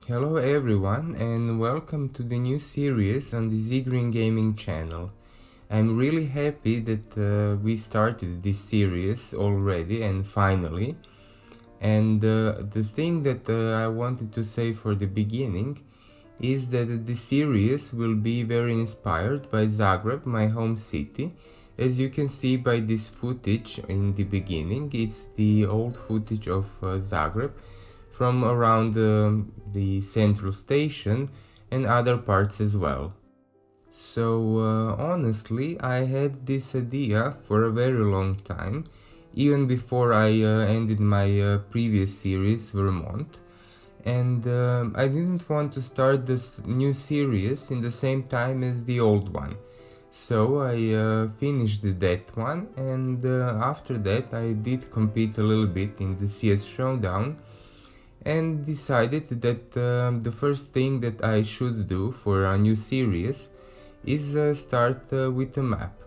Hello everyone and welcome to the new series on the Zagreb gaming channel. I'm really happy that we started this series already and finally. And the thing that I wanted to say for the beginning is that the series will be very inspired by Zagreb, my home city. As you can see by this footage in the beginning, it's the old footage of Zagreb from around the central station and other parts as well. So honestly, I had this idea for a very long time, even before I ended my previous series, Vermont. And I didn't want to start this new series in the same time as the old one. So I finished that one, and after that I did compete a little bit in the CS Showdown and decided that the first thing that I should do for a new series is start with a map.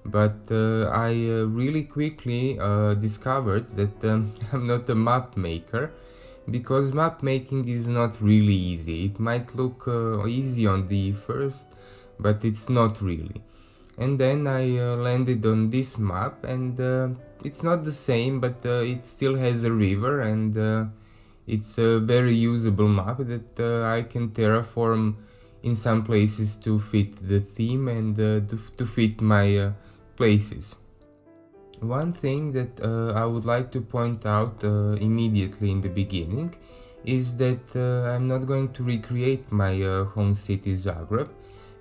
But I really quickly discovered that I'm not a map maker, because map making is not really easy. It might look easy on the first, but it's not really. And then I landed on this map, and it's not the same, but it still has a river, and it's a very usable map that I can terraform in some places to fit the theme and to fit my places. One thing that I would like to point out immediately in the beginning is that I'm not going to recreate my home city Zagreb,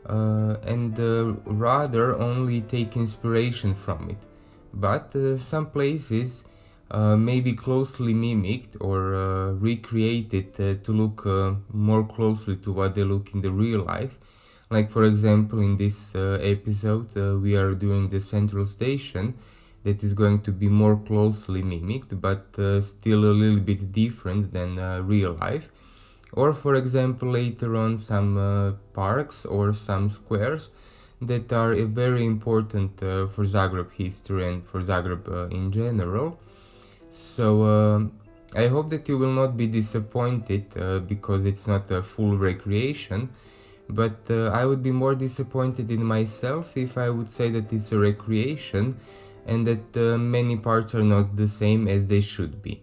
and rather only take inspiration from it. But some places may be closely mimicked or recreated to look more closely to what they look in the real life. Like for example, in this episode we are doing the central station, that is going to be more closely mimicked, but still a little bit different than real life. Or for example, later on some parks or some squares that are very important for Zagreb history and for Zagreb in general. So I hope that you will not be disappointed because it's not a full recreation, but I would be more disappointed in myself if I would say that it's a recreation and that many parts are not the same as they should be.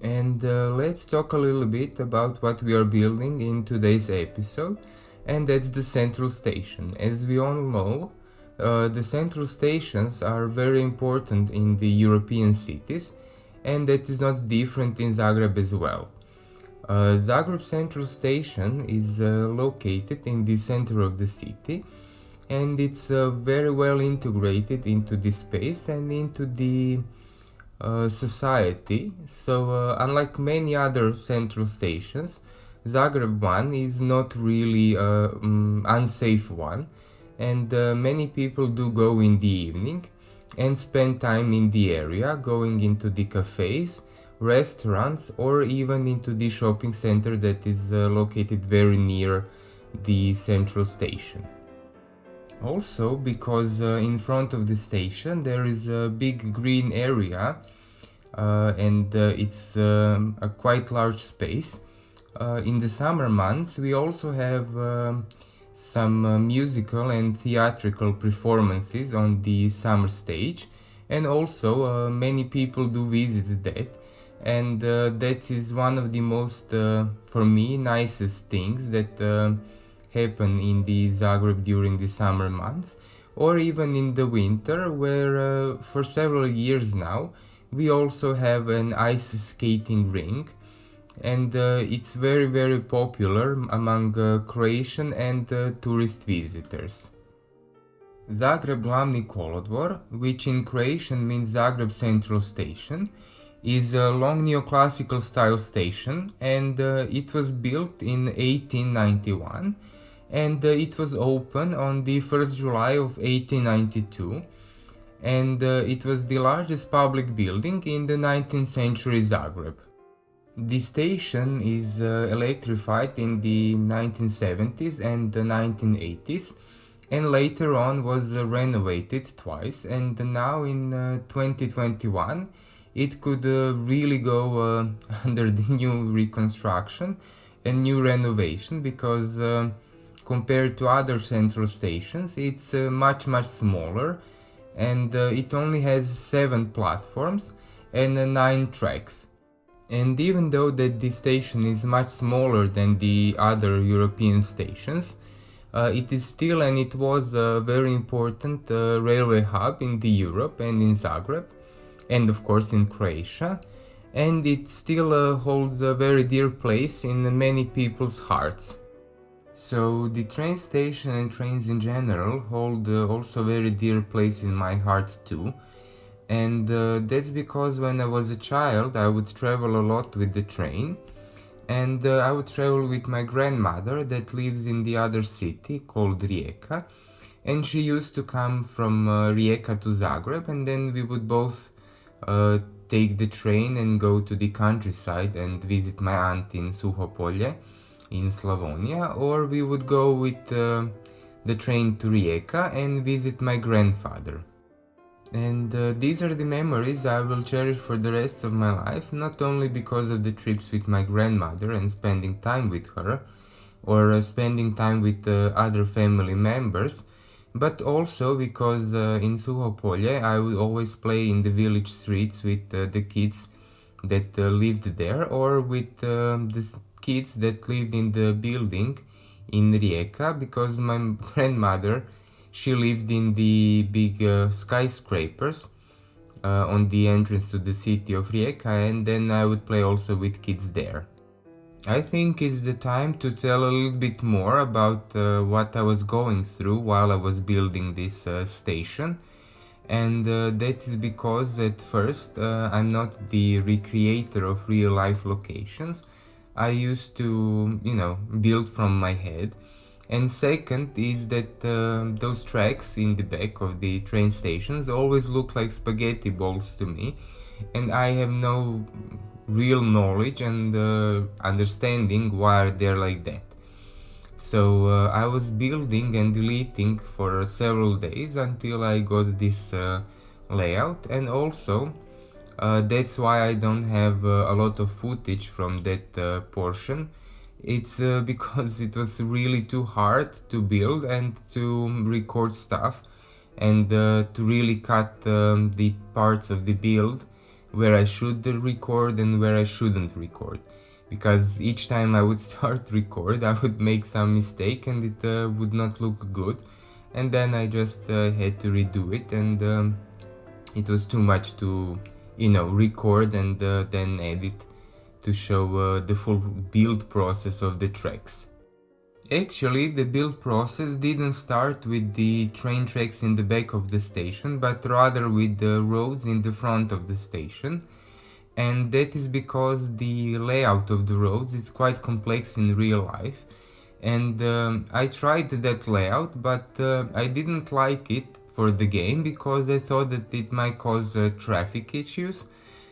And let's talk a little bit about what we are building in today's episode, and that's the central station. As we all know, the central stations are very important in the European cities, and that is not different in Zagreb as well. Zagreb Central Station is located in the center of the city, and it's very well integrated into the space and into the society. So unlike many other central stations, Zagreb one is not really unsafe one, and many people do go in the evening and spend time in the area, going into the cafes, restaurants, or even into the shopping center that is located very near the central station. Also, because in front of the station there is a big green area, and it's a quite large space. In the summer months we also have some musical and theatrical performances on the summer stage, and also many people do visit that, and that is one of the most, for me, nicest things that happen in the Zagreb during the summer months, or even in the winter, where for several years now we also have an ice skating rink, and it's very popular among Croatian and tourist visitors. Zagreb Glavni Kolodvor, which in Croatian means Zagreb Central Station, is a long neoclassical style station, and it was built in 1891, and it was opened on the 1st July of 1892, and it was the largest public building in the 19th century Zagreb. The station is electrified in the 1970s and the 1980s, and later on was renovated twice, and now in 2021 it could really go under the new reconstruction and new renovation, because compared to other central stations it's much smaller, and it only has 7 platforms and 9 tracks. And even though that this station is much smaller than the other European stations, it is still, and it was, a very important railway hub in the Europe and in Zagreb, and of course in Croatia, and it still holds a very dear place in many people's hearts. So the train station and trains in general hold also a very dear place in my heart too. And that's because when I was a child I would travel a lot with the train, and I would travel with my grandmother that lives in the other city called Rijeka, and she used to come from Rijeka to Zagreb, and then we would both take the train and go to the countryside and visit my aunt in Suhopolje in Slavonia, or we would go with the train to Rijeka and visit my grandfather. And these are the memories I will cherish for the rest of my life, not only because of the trips with my grandmother and spending time with her, or spending time with other family members, but also because in Suhopolje I would always play in the village streets with the kids that lived there, or with the kids that lived in the building in Rijeka, because my grandmother, she lived in the big skyscrapers on the entrance to the city of Rijeka, and then I would play also with kids there. I think it's the time to tell a little bit more about what I was going through while I was building this station, and that is because at first I'm not the recreator of real life locations. I used to, build from my head. And second is that those tracks in the back of the train stations always look like spaghetti balls to me, and I have no real knowledge and understanding why they're like that. So I was building and deleting for several days until I got this layout, and also that's why I don't have a lot of footage from that portion. It's because it was really too hard to build and to record stuff, and to really cut the parts of the build where I should record and where I shouldn't record, because each time I would start record I would make some mistake and it would not look good, and then I just had to redo it, and it was too much to record and then edit to show the full build process of the tracks. Actually, the build process didn't start with the train tracks in the back of the station, but rather with the roads in the front of the station. And that is because the layout of the roads is quite complex in real life. And I tried that layout, but I didn't like it for the game because I thought that it might cause traffic issues,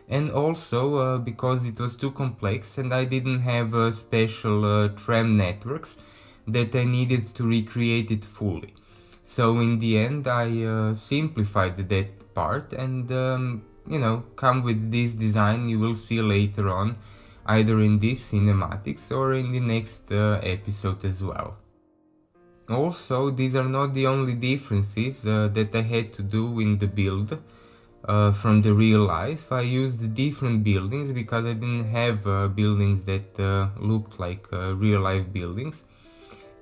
and also because it was too complex and I didn't have special tram networks that I needed to recreate it fully. So in the end I simplified that part and come with this design you will see later on, either in this cinematics or in the next episode as well. Also, these are not the only differences that I had to do in the build from the real life. I used different buildings because I didn't have buildings that looked like real life buildings.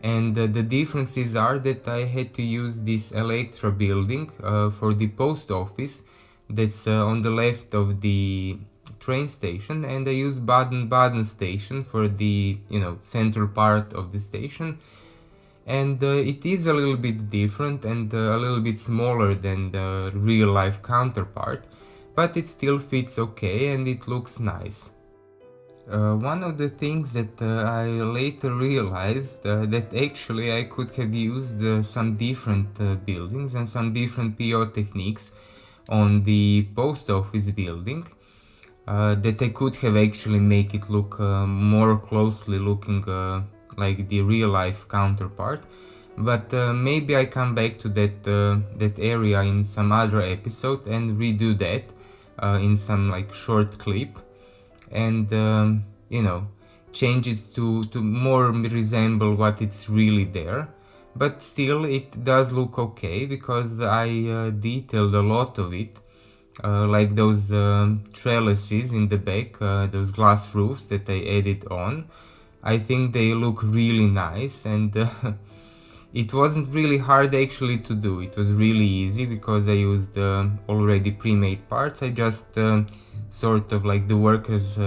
And the differences are that I had to use this Electra building for the post office that's on the left of the train station, and I used Baden-Baden station for the central part of the station. And it is a little bit different and a little bit smaller than the real life counterpart, but it still fits okay and it looks nice. One of the things that I later realized that actually I could have used some different buildings and some different PO techniques on the post office building, that I could have actually make it look more closely looking like the real life counterpart, but maybe I come back to that area in some other episode and redo that in some like short clip, and change it to more resemble what it's really there. But still it does look okay because I detailed a lot of it, like those trellises in the back, those glass roofs that I added on. I think they look really nice, and it wasn't really hard actually to do. It was really easy because I used already pre-made parts. I just sort of like the workers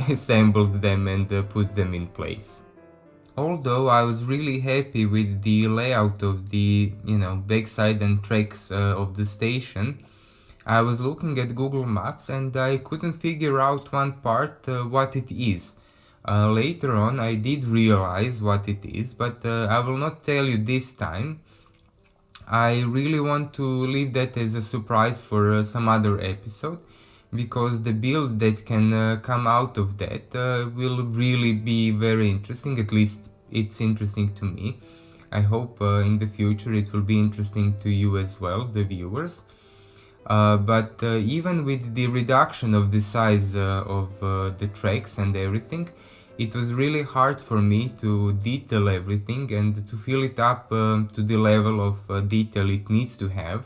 assembled them and put them in place. Although I was really happy with the layout of the backside and tracks of the station, I was looking at Google Maps and I couldn't figure out one part what it is. Later on I did realize what it is, but I will not tell you this time. I really want to leave that as a surprise for some other episode, because the build that can come out of that will really be very interesting. At least it's interesting to me. I hope in the future it will be interesting to you as well, the viewers. But even with the reduction of the size of the tracks and everything, it was really hard for me to detail everything and to fill it up to the level of detail it needs to have.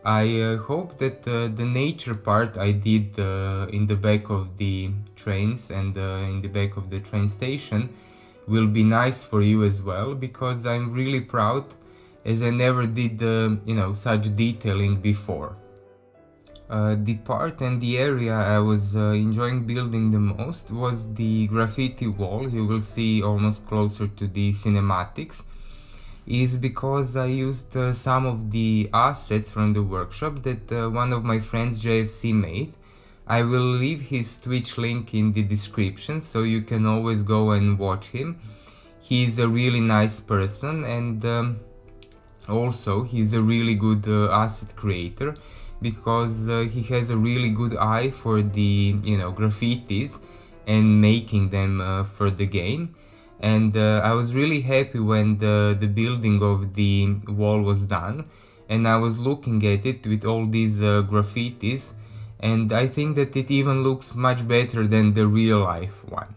I hope that the nature part I did in the back of the trains and in the back of the train station will be nice for you as well, because I'm really proud, as I never did such detailing before. The part and the area I was enjoying building the most was the graffiti wall you will see almost closer to the cinematics, is because I used some of the assets from the workshop that one of my friends JFC made. I will leave his Twitch link in the description so you can always go and watch him. He's a really nice person, and also he's a really good asset creator, because he has a really good eye for the graffitis and making them for the game. And I was really happy when the building of the wall was done, and I was looking at it with all these graffitis, and I think that it even looks much better than the real life one.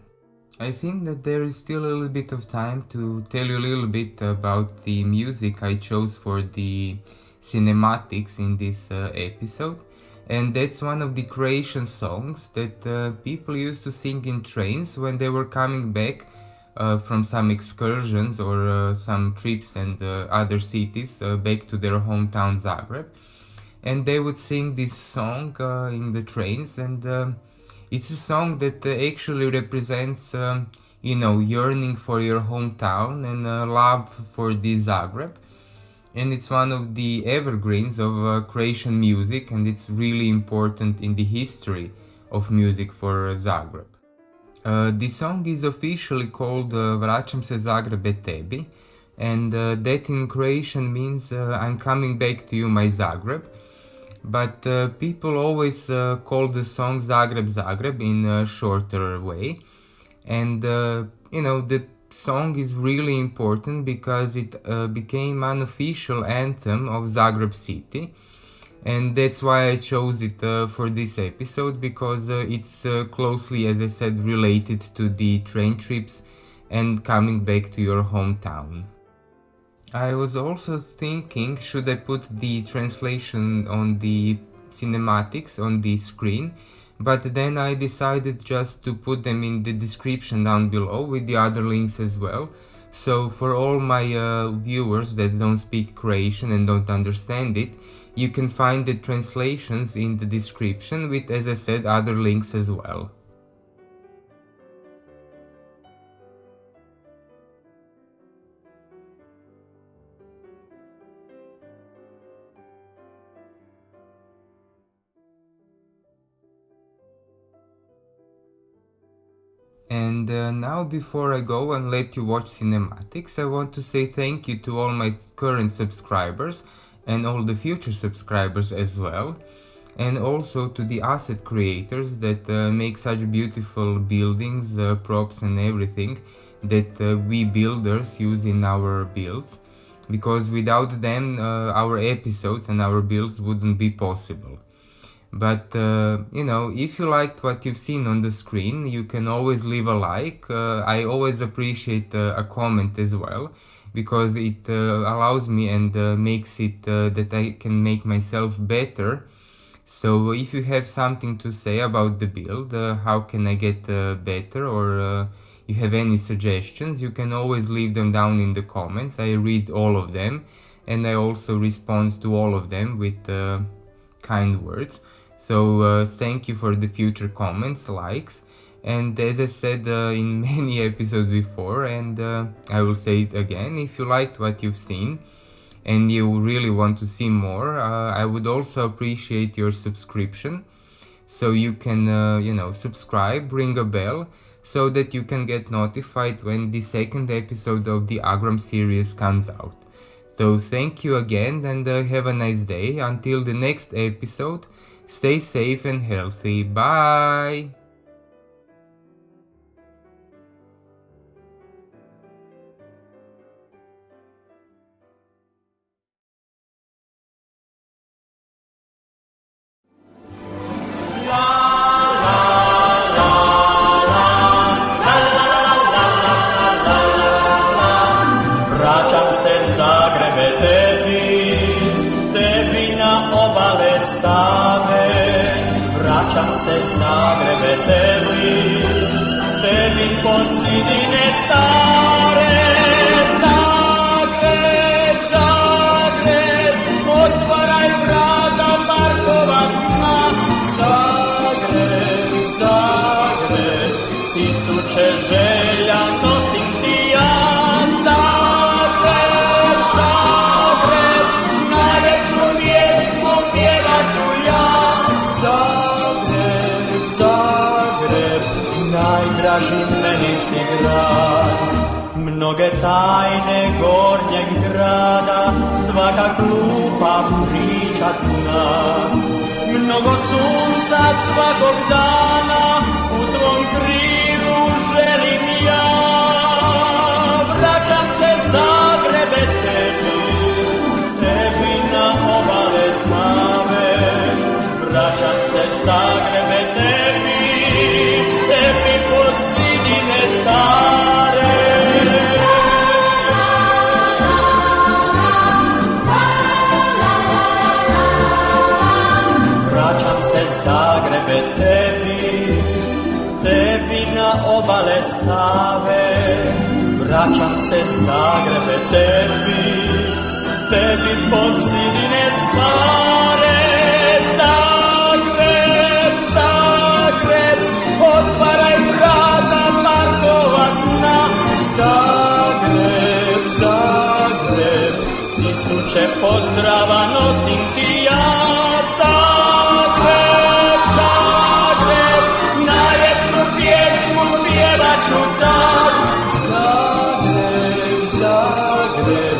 I think that there is still a little bit of time to tell you a little bit about the music I chose for the cinematics in this episode, and that's one of the Croatian songs that people used to sing in trains when they were coming back from some excursions or some trips and other cities back to their hometown Zagreb, and they would sing this song in the trains, and it's a song that actually represents yearning for your hometown and love for the Zagreb. And it's one of the evergreens of Croatian music, and it's really important in the history of music for Zagreb. The song is officially called Vraćam se Zagrebe tebi, and that in Croatian means I'm coming back to you, my Zagreb. But people always call the song Zagreb Zagreb in a shorter way. And the song is really important because it became an official anthem of Zagreb city. And that's why I chose it for this episode, because it's closely, as I said, related to the train trips and coming back to your hometown. I was also thinking, should I put the translation on the cinematics on the screen, but then I decided just to put them in the description down below with the other links as well. So for all my viewers that don't speak Croatian and don't understand it, you can find the translations in the description with, as I said, other links as well. And now, before I go and let you watch cinematics, I want to say thank you to all my current subscribers and all the future subscribers as well, and also to the asset creators that make such beautiful buildings, props and everything that we builders use in our builds, because without them our episodes and our builds wouldn't be possible. But if you liked what you've seen on the screen, you can always leave a like. I always appreciate a comment as well, because it allows me and makes it that I can make myself better. So if you have something to say about the build, how can I get better, or you have any suggestions, you can always leave them down in the comments. I read all of them, and I also respond to all of them with kind words. So thank you for the future comments, likes, and as I said in many episodes before, and I will say it again, if you liked what you've seen and you really want to see more, I would also appreciate your subscription. So you can subscribe, ring a bell, so that you can get notified when the second episode of the Agram series comes out. So thank you again, and have a nice day. Until the next episode, stay safe and healthy. Bye! Vraćam se Zagrebe tebi na obale Save. Vraćam se Zagrebe tebi pod zidine stare. Zagreb, Zagreb, otvaraj vrata parkova sna. Zagreb, Zagreb, tisuće želja nosim ti ja. Zagreb, najdraži meni si grad, mnoge tajne gornjeg grada, svaka klupa pričat zna. Mnogo sunca svakog dana u tvom krilu želim ja. Vraćam se Zagrebe tebi na obale Save. Vraćam se Zagrebe tebi pod zidine stare. Vraćam se Zagrebe tebi na obale Save. Vraćam se Zagrebe tebi pod zidine stare. Zagreb, Zagreb, otvaraj vrata parkova sna. srce pozdrava nosim ti ja. Zagreb, Zagreb, najljepšu pjesmu pjevat ću tad. Zagreb, Zagreb,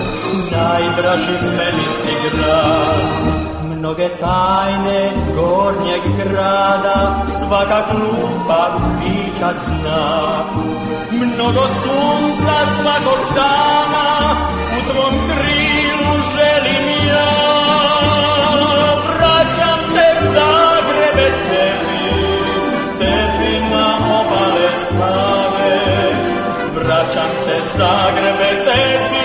najdraži meni si grad. Mnoge tajne gornjeg grada svaka glupa pičat zna. Mnogo sunca svakog dana u tvom krilu želim ja. Vraćam se Zagrebe tebi, tebi na obale Save. Vraćam se Zagrebe tebi,